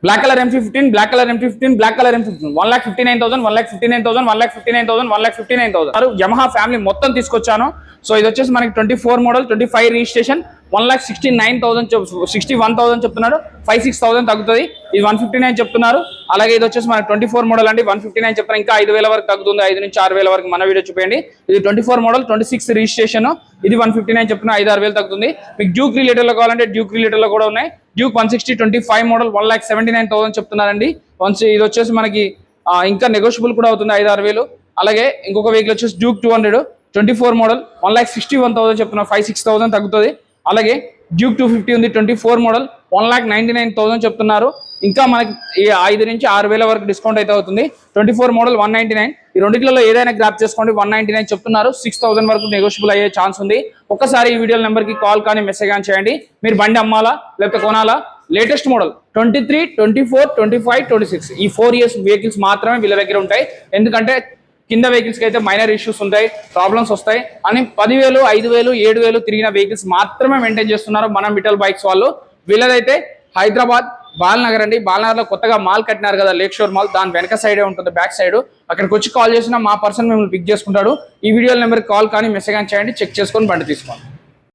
Black colour M15, black colour M15, black colour M15 1,59,000, 1,59,000, 1,59,000, 1,59,000. Yamaha family మొత్తం తీసుకొచ్చాను. So ఇది వచ్చేసి మనకి 24 మోడల్, 25 రిజిస్ట్రేషన్, 1,69,000 61,000 చెప్తున్నారు. 5,6,000 తగ్గుతుంది. ఇది 159 చెప్తున్నారు. అలాగే ఇది వచ్చేసి మనకి 24 మోడల్ అండి, 159 చెప్తున్నారు. ఇంకా 5,000 వరకు తగ్గుతుంది, 5 నుంచి 6,000 వరకు. మన వీడియో చూపండి. ఇది 24 మోడల్, 26 రిజిస్ట్రేషన్, ఇది 159 చెప్తున్నా, 5-6,000 తగ్గుతుంది. మీకు డ్యూక్ రిలేటర్ లో కావాలంటే డ్యూక్ రిలేటర్ లో కూడా ఉన్నాయి. డ్యూక్ 160 25 మోడల్ 1,79,000 చెప్తున్నారండి. ఇది వచ్చేసి మనకి ఇంకా నెగోషియబుల్ కూడా అవుతుంది, 5-6,000. అలాగే ఇంకొక వెహికల్ వచ్చేసి డ్యూక్ 200 24 మోడల్ 1,61,000 చెప్తున్నారు, 5-6,000 తగ్గుతుంది. అలాగే డ్యూక్ 250 ఉంది, 24 మోడల్ 1,99,000 చెప్తున్నారు. ఇంకా మనకి 5 నుంచి 6,000 వరకు డిస్కౌంట్ అయితే అవుతుంది. 24 మోడల్ 199. ఈ రెండిట్లలో ఏదైనా గ్రాప్ చేసుకోండి, 199 చెప్తున్నారు. 6,000 వరకు నెగోషియబుల్ అయ్యే ఛాన్స్ ఉంది. ఒక్కసారి ఈ వీడియో నెంబర్కి కాల్ కానీ మెసేజ్ కానీ చేయండి. మీరు బండి అమ్మాలా లేకపోతే కొనాలా? లేటెస్ట్ మోడల్ 23, 24, 25, 26 ఈ 4 ఇయర్స్ వెహికల్స్ మాత్రమే వీళ్ళ దగ్గర ఉంటాయి. ఎందుకంటే కింద వెహికల్స్కి అయితే మైనర్ ఇష్యూస్ ఉంటాయి, ప్రాబ్లమ్స్ వస్తాయి అని 10,000, 5,000, 7,000 తిరిగిన వెహికల్స్ మాత్రమే మెయింటైన్ చేస్తున్నారు మన విఠల్ బైక్స్ వాళ్ళు. వీళ్ళదైతే హైదరాబాద్ బాలనగర్ అండి. బాలనగర్లో కొత్తగా మాల్ కట్టినారు కదా, లేక్ షోర్ మాల్, దాని వెనక సైడే ఉంటుంది, బ్యాక్ సైడ్. అక్కడికి వచ్చి కాల్ చేసినా మా పర్సన్ మిమ్మల్ని పిక్ చేసుకుంటాడు. ఈ వీడియో నెంబర్కి కాల్ కానీ మెసేజ్ కానీ చేయండి, చెక్ చేసుకొని బండి తీసుకోండి.